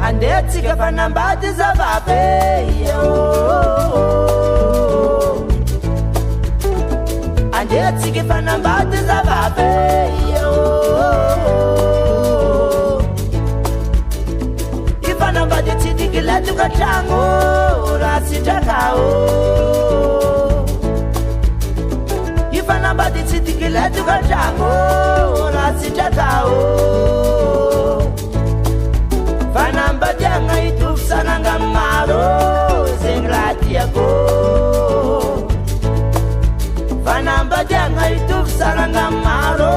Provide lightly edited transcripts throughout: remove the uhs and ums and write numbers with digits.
andetsika fanambady zavabe andetsika fanambady zavabe ifanambady tsidikiletuka trango rasitrakao ifanambady tsidikiletuka trango rasitrakao fanambadiagna itofsananga maro zegny raha tiako fanambadiagna itofsananga maro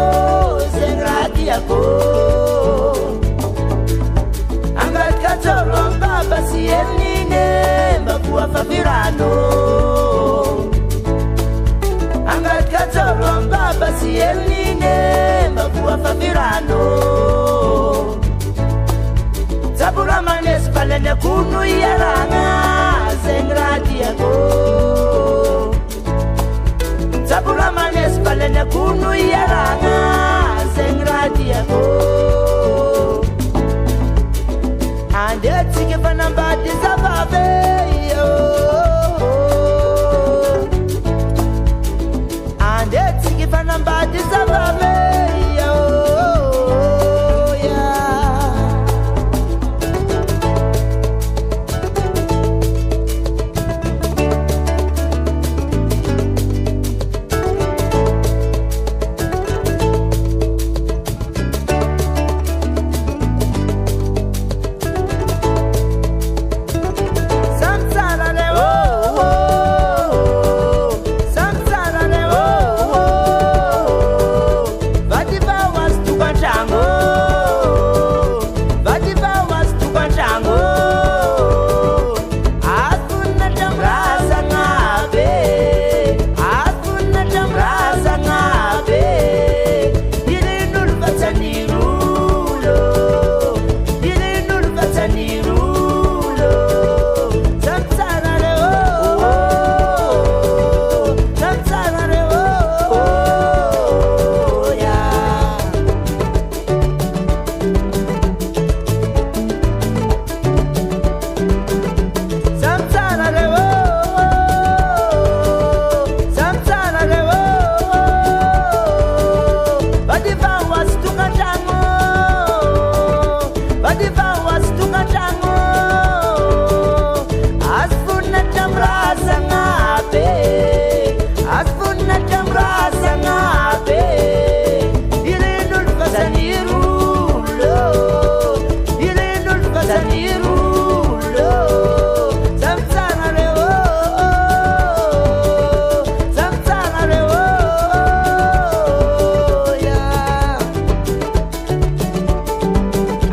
zegny raha tiako angatikatsoro ambaba sy elinine mba voafavirano angatikatsoro ambaba sy elinine mba voafavirano Zabura manes palene kunu yaranga zegny raha tiako Zabura manes palene kunu yaranga zegny raha tiako andetsika fanambady zavabe andetsika fanambady zavabe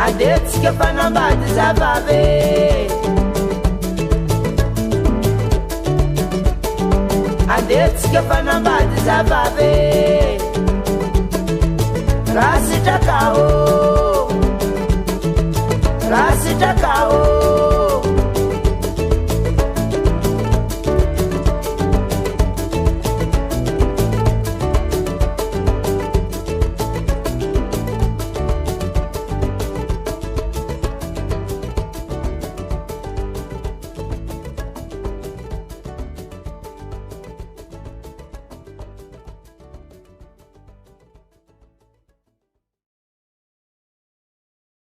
andetsika fanambady zavabe andetsika fanambady zavabe rasitrakao rasitrakao